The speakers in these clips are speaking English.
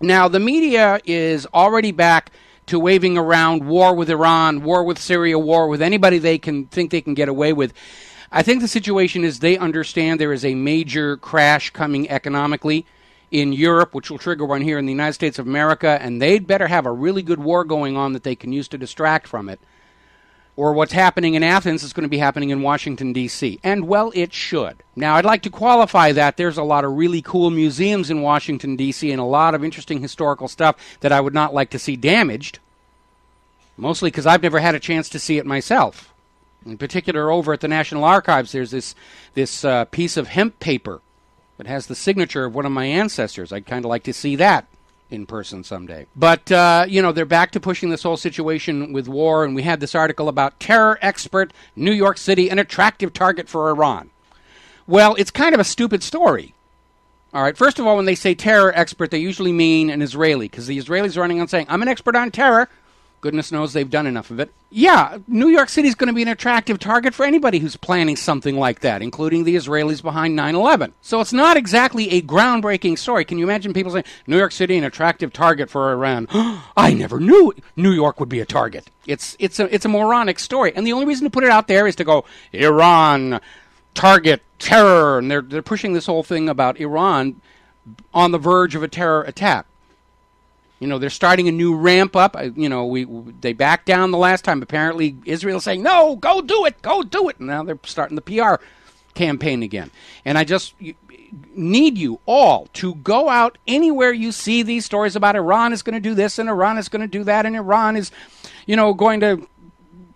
Now, the media is already back to waving around war with Iran, war with Syria, war with anybody they can think they can get away with. I think the situation is they understand there is a major crash coming economically in Europe, which will trigger one here in the United States of America, and they'd better have a really good war going on that they can use to distract from it. Or what's happening in Athens is going to be happening in Washington, D.C. And, well, it should. Now, I'd like to qualify that. There's a lot of really cool museums in Washington, D.C., and a lot of interesting historical stuff that I would not like to see damaged, mostly because I've never had a chance to see it myself. In particular, over at the National Archives, there's this piece of hemp paper that has the signature of one of my ancestors. I'd kind of like to see that in person someday. But, they're back to pushing this whole situation with war, and we had this article about terror expert, New York City, an attractive target for Iran. Well, it's kind of a stupid story. All right, first of all, when they say terror expert, they usually mean an Israeli, because the Israelis are running on saying, I'm an expert on terror. Goodness knows they've done enough of it. Yeah, New York City is going to be an attractive target for anybody who's planning something like that, including the Israelis behind 9/11. So it's not exactly a groundbreaking story. Can you imagine people saying, New York City, an attractive target for Iran? I never knew New York would be a target. It's a moronic story. And the only reason to put it out there is to go, Iran, target, terror. And they're pushing this whole thing about Iran on the verge of a terror attack. They're starting a new ramp up. They backed down the last time. Apparently, Israel's saying, no, go do it. And now they're starting the PR campaign again. And I just need you all to go out anywhere you see these stories about Iran is going to do this and Iran is going to do that and Iran is, going to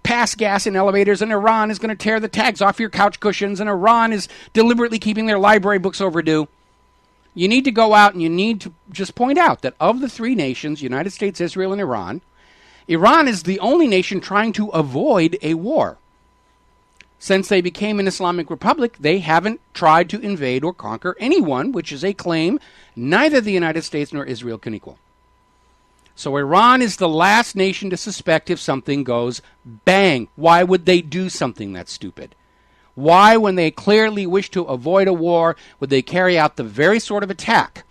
pass gas in elevators and Iran is going to tear the tags off your couch cushions and Iran is deliberately keeping their library books overdue. You need to go out and you need to just point out that of the three nations, United States, Israel, and Iran, Iran is the only nation trying to avoid a war. Since they became an Islamic republic, they haven't tried to invade or conquer anyone, which is a claim neither the United States nor Israel can equal. So Iran is the last nation to suspect if something goes bang. Why would they do something that stupid? Why, when they clearly wish to avoid a war, would they carry out the very sort of attack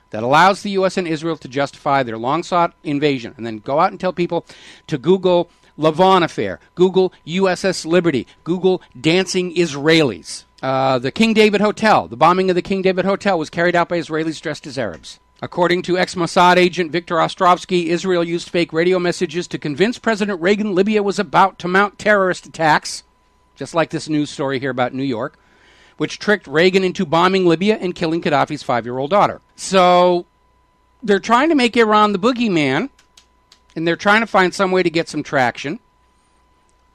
that allows the U.S. and Israel to justify their long-sought invasion, and then go out and tell people to Google Lavon affair, Google USS Liberty, Google dancing Israelis. The King David Hotel, the bombing of the King David Hotel was carried out by Israelis dressed as Arabs. According to ex-Mossad agent Viktor Ostrovsky, Israel used fake radio messages to convince President Reagan Libya was about to mount terrorist attacks, just like this news story here about New York, which tricked Reagan into bombing Libya and killing Gaddafi's 5-year-old daughter. So they're trying to make Iran the boogeyman, and they're trying to find some way to get some traction.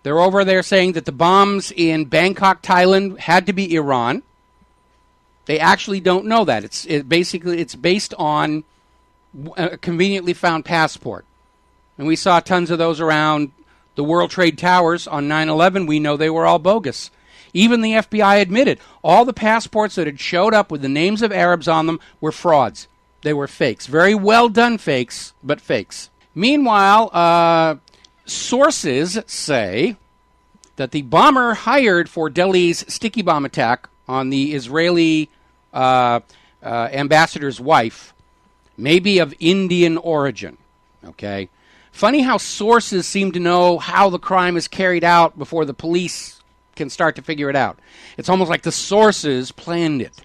They're over there saying that the bombs in Bangkok, Thailand had to be Iran. They actually don't know that. It's based on a conveniently found passport. And we saw tons of those around the World Trade Towers on 9/11. We know they were all bogus. Even the FBI admitted all the passports that had showed up with the names of Arabs on them were frauds. They were fakes. Very well done fakes, but fakes. Meanwhile, sources say that the bomber hired for Delhi's sticky bomb attack on the Israeli ambassador's wife may be of Indian origin. Okay? Funny how sources seem to know how the crime is carried out before the police can start to figure it out. It's almost like the sources planned it.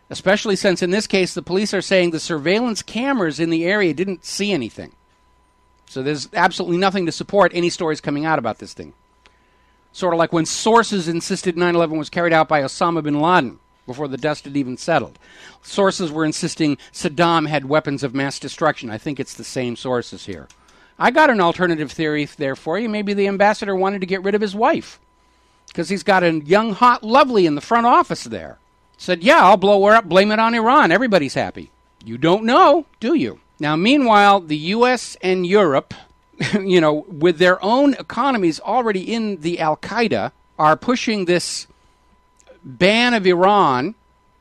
Especially since in this case the police are saying the surveillance cameras in the area didn't see anything. So there's absolutely nothing to support any stories coming out about this thing. Sort of like when sources insisted 9/11 was carried out by Osama bin Laden before the dust had even settled. Sources were insisting Saddam had weapons of mass destruction. I think it's the same sources here. I got an alternative theory there for you. Maybe the ambassador wanted to get rid of his wife because he's got a young, hot, lovely in the front office there. Said, yeah, I'll blow her up, blame it on Iran. Everybody's happy. You don't know, do you? Now, meanwhile, the U.S. and Europe, with their own economies already in the Al-Qaeda, are pushing this ban of Iran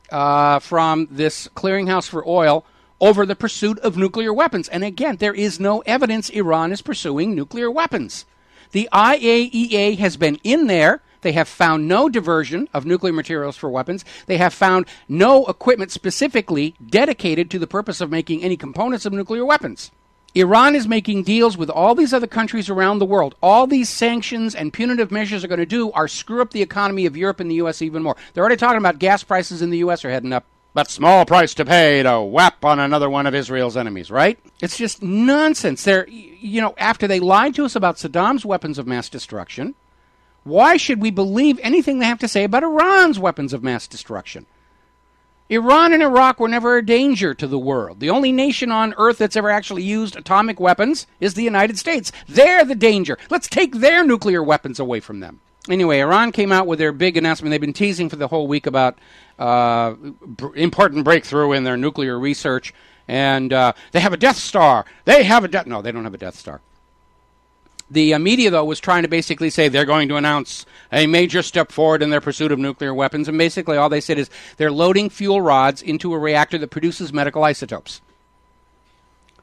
from this clearinghouse for oil over the pursuit of nuclear weapons. And again, there is no evidence Iran is pursuing nuclear weapons. The IAEA has been in there. They have found no diversion of nuclear materials for weapons. They have found no equipment specifically dedicated to the purpose of making any components of nuclear weapons. Iran is making deals with all these other countries around the world. All these sanctions and punitive measures are going to do are screw up the economy of Europe and the U.S. even more. They're already talking about gas prices in the U.S. are heading up. But small price to pay to whap on another one of Israel's enemies, right? It's just nonsense. After they lied to us about Saddam's weapons of mass destruction, why should we believe anything they have to say about Iran's weapons of mass destruction? Iran and Iraq were never a danger to the world. The only nation on earth that's ever actually used atomic weapons is the United States. They're the danger. Let's take their nuclear weapons away from them. Anyway, Iran came out with their big announcement. They've been teasing for the whole week about important breakthrough in their nuclear research. And they have a Death Star. No, they don't have a Death Star. The media, though, was trying to basically say they're going to announce a major step forward in their pursuit of nuclear weapons. And basically all they said is they're loading fuel rods into a reactor that produces medical isotopes.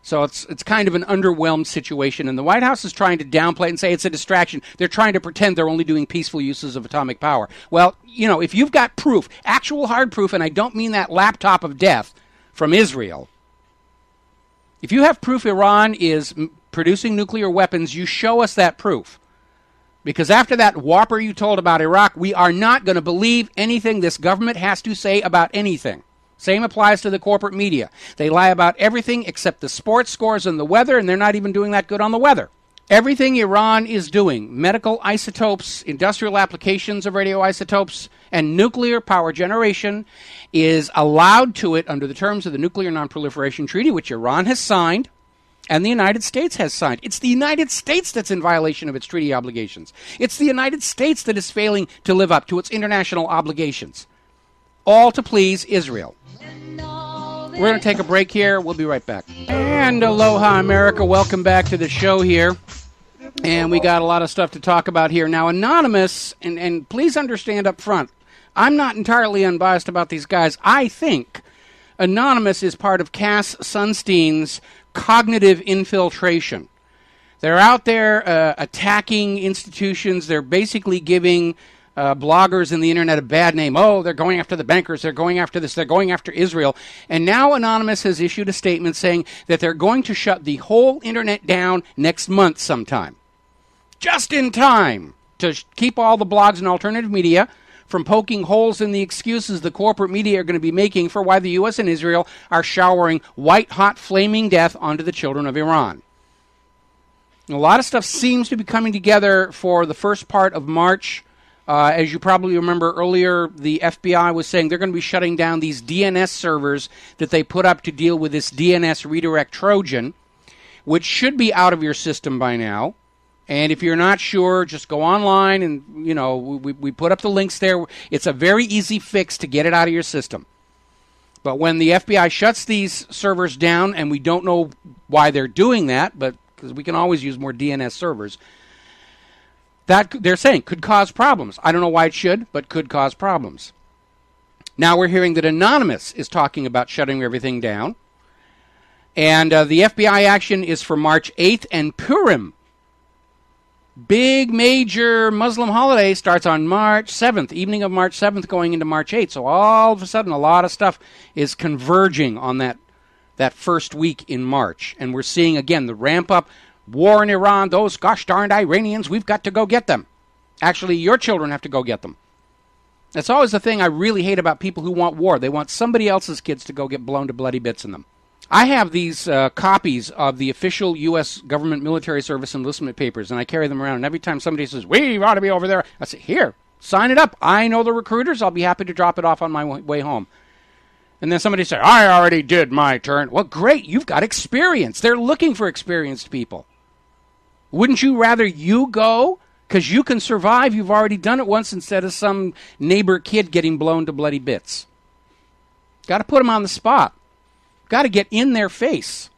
So it's kind of an underwhelmed situation, and the White House is trying to downplay it and say it's a distraction. They're trying to pretend they're only doing peaceful uses of atomic power. Well, if you've got proof, actual hard proof, and I don't mean that laptop of death from Israel, if you have proof Iran is producing nuclear weapons, you show us that proof. Because after that whopper you told about Iraq, we are not going to believe anything this government has to say about anything. Same applies to the corporate media. They lie about everything except the sports scores and the weather, and they're not even doing that good on the weather. Everything Iran is doing, medical isotopes, industrial applications of radioisotopes, and nuclear power generation, is allowed to it under the terms of the Nuclear Non-Proliferation Treaty, which Iran has signed, and the United States has signed. It's the United States that's in violation of its treaty obligations. It's the United States that is failing to live up to its international obligations. All to please Israel. We're going to take a break here. We'll be right back. And aloha, America. Welcome back to the show here. And we got a lot of stuff to talk about here. Now, Anonymous, and please understand up front, I'm not entirely unbiased about these guys. I think Anonymous is part of Cass Sunstein's cognitive infiltration. They're out there attacking institutions. They're basically giving bloggers in the internet a bad name. Oh, they're going after the bankers. They're going after this. They're going after Israel. And now Anonymous has issued a statement saying that they're going to shut the whole internet down next month sometime. Just in time to keep all the blogs and alternative media from poking holes in the excuses the corporate media are going to be making for why the U.S. and Israel are showering white-hot flaming death onto the children of Iran. A lot of stuff seems to be coming together for the first part of March. As you probably remember earlier, the FBI was saying they're going to be shutting down these DNS servers that they put up to deal with this DNS redirect Trojan, which should be out of your system by now. And if you're not sure, just go online and, we put up the links there. It's a very easy fix to get it out of your system. But when the FBI shuts these servers down, and we don't know why they're doing that, but because we can always use more DNS servers, that they're saying could cause problems. I don't know why it should, but could cause problems. Now we're hearing that Anonymous is talking about shutting everything down. And the FBI action is for March 8th, and Purim, big major Muslim holiday, starts on March 7th, evening of March 7th going into March 8th. So all of a sudden a lot of stuff is converging on that first week in March. And we're seeing, again, the ramp up. War in Iran, those gosh darned Iranians, we've got to go get them. Actually, your children have to go get them. That's always the thing I really hate about people who want war. They want somebody else's kids to go get blown to bloody bits in them. I have these copies of the official U.S. government military service enlistment papers, and I carry them around. And every time somebody says, we ought to be over there, I say, here, sign it up. I know the recruiters. I'll be happy to drop it off on my way home. And then somebody says, I already did my turn. Well, great. You've got experience. They're looking for experienced people. Wouldn't you rather you go? Because you can survive. You've already done it once instead of some neighbor kid getting blown to bloody bits. Got to put them on the spot. Got to get in their face.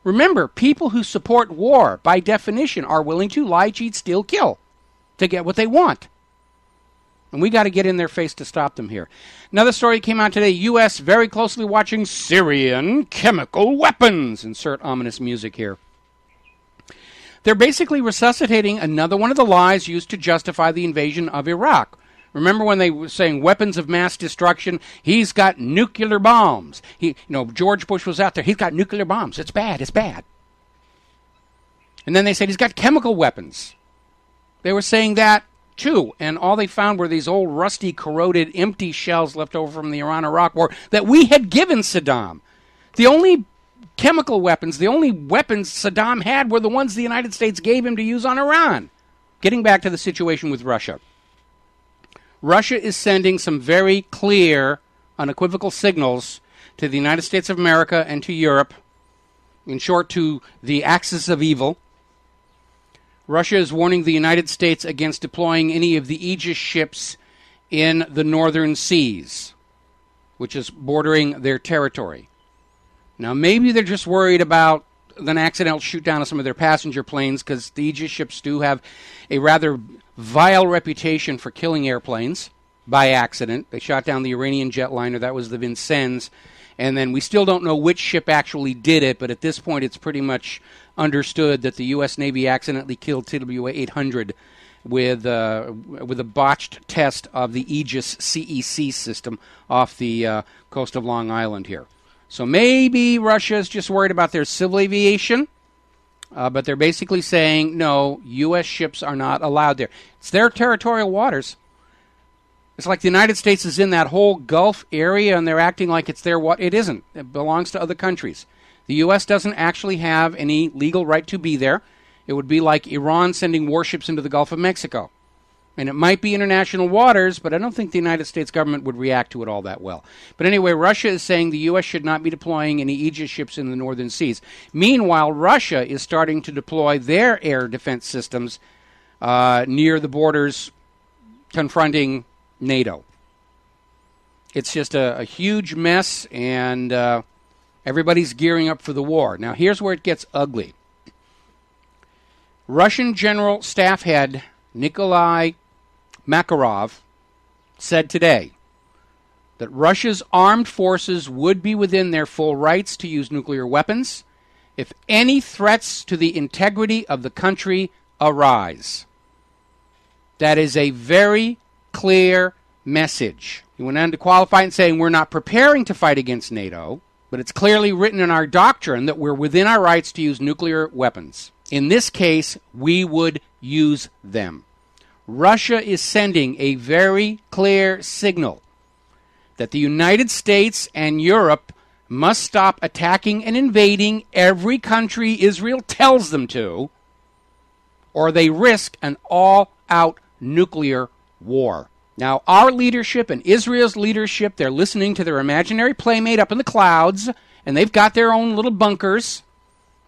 Remember, people who support war, by definition, are willing to lie, cheat, steal, kill to get what they want. And we got to get in their face to stop them here. Another story came out today. U.S. very closely watching Syrian chemical weapons. Insert ominous music here. They're basically resuscitating another one of the lies used to justify the invasion of Iraq. Remember when they were saying weapons of mass destruction? He's got nuclear bombs. George Bush was out there. He's got nuclear bombs. It's bad. It's bad. And then they said he's got chemical weapons. They were saying that too. And all they found were these old rusty, corroded, empty shells left over from the Iran-Iraq war that we had given Saddam. The only chemical weapons, the only weapons Saddam had were the ones the United States gave him to use on Iran. Getting back to the situation with Russia. Russia is sending some very clear, unequivocal signals to the United States of America and to Europe, in short, to the axis of evil. Russia is warning the United States against deploying any of the Aegis ships in the northern seas, which is bordering their territory. Now, maybe they're just worried about an accidental shoot down of some of their passenger planes, because the Aegis ships do have a rather vile reputation for killing airplanes by accident. They shot down the Iranian jetliner. That was the Vincennes. And then we still don't know which ship actually did it, but at this point it's pretty much understood that the U.S. Navy accidentally killed TWA-800 with a botched test of the Aegis CEC system off the coast of Long Island here. So maybe Russia's just worried about their civil aviation, but they're basically saying, no, U.S. ships are not allowed there. It's their territorial waters. It's like the United States is in that whole Gulf area, and they're acting like it's their water. It isn't. It belongs to other countries. The U.S. doesn't actually have any legal right to be there. It would be like Iran sending warships into the Gulf of Mexico. And it might be international waters, but I don't think the United States government would react to it all that well. But anyway, Russia is saying the U.S. should not be deploying any Aegis ships in the northern seas. Meanwhile, Russia is starting to deploy their air defense systems near the borders confronting NATO. It's just a huge mess, and everybody's gearing up for the war. Now, here's where it gets ugly. Russian General Staff Head Nikolai Makarov said today that Russia's armed forces would be within their full rights to use nuclear weapons if any threats to the integrity of the country arise. That is a very clear message. He went on to qualify it saying we're not preparing to fight against NATO, but it's clearly written in our doctrine that we're within our rights to use nuclear weapons. In this case, we would use them. Russia is sending a very clear signal that the United States and Europe must stop attacking and invading every country Israel tells them to, or they risk an all-out nuclear war. Now, our leadership and Israel's leadership, they're listening to their imaginary playmate up in the clouds, and they've got their own little bunkers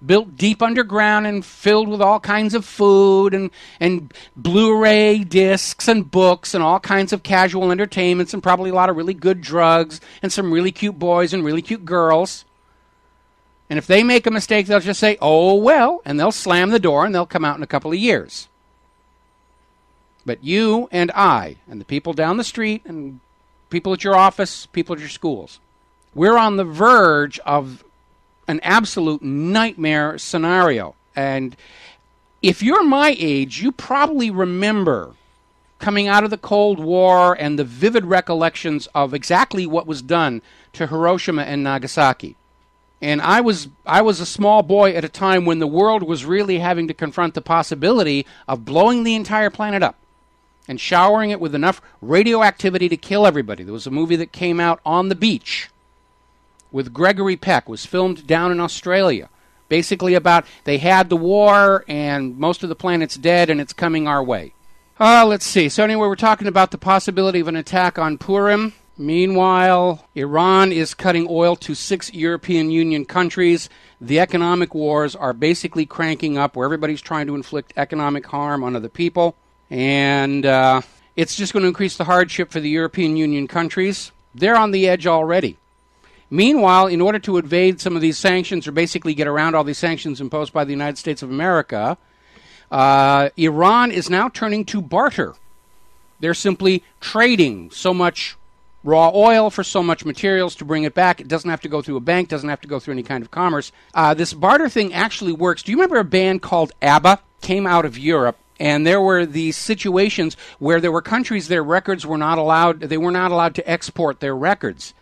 built deep underground and filled with all kinds of food and Blu-ray discs and books and all kinds of casual entertainments and probably a lot of really good drugs and some really cute boys and really cute girls. And if they make a mistake, they'll just say, oh, well, and they'll slam the door and they'll come out in a couple of years. But you and I and the people down the street and people at your office, people at your schools, we're on the verge of an absolute nightmare scenario. And if you're my age, you probably remember coming out of the Cold War and the vivid recollections of exactly what was done to Hiroshima and Nagasaki. And I was a small boy at a time when the world was really having to confront the possibility of blowing the entire planet up and showering it with enough radioactivity to kill everybody. There was a movie that came out, On the Beach, with Gregory Peck, was filmed down in Australia. Basically about they had the war and most of the planet's dead and it's coming our way. Let's see. So anyway, we're talking about the possibility of an attack on Purim. Meanwhile, Iran is cutting oil to 6 European Union countries. The economic wars are basically cranking up where everybody's trying to inflict economic harm on other people. And it's just going to increase the hardship for the European Union countries. They're on the edge already. Meanwhile, in order to evade some of these sanctions or basically get around all these sanctions imposed by the United States of America, Iran is now turning to barter. They're simply trading so much raw oil for so much materials to bring it back. It doesn't have to go through a bank, doesn't have to go through any kind of commerce. This barter thing actually works. Do you remember a band called ABBA? came out of Europe. And there were these situations where there were countries their records were not allowed. They were not allowed to export their records.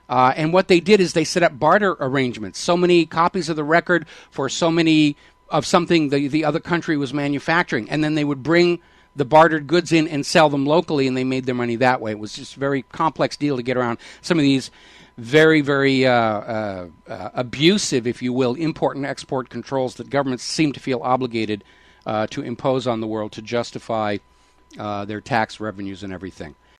And what they did is they set up barter arrangements. So many copies of the record for so many of something the other country was manufacturing. And then they would bring the bartered goods in and sell them locally, and they made their money that way. It was just a very complex deal to get around some of these very, very abusive, if you will, import and export controls that governments seem to feel obligated to impose on the world to justify their tax revenues and everything.